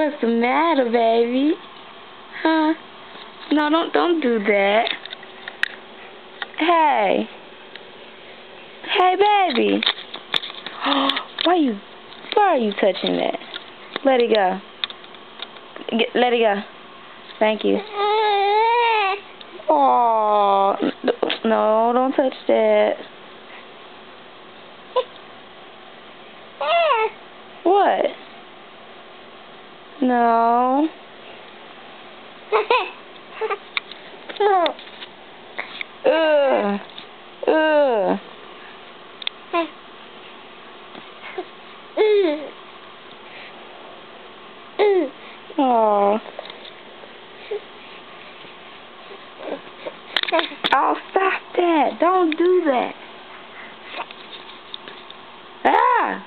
What's the matter, baby? Huh? No, don't do that. Hey. Hey, baby. Why are you touching that? Let it go. Let it go. Thank you. Oh, no, don't touch that. What? No. Ugh. Ugh. Oh. Oh, stop that. Don't do that. Ah!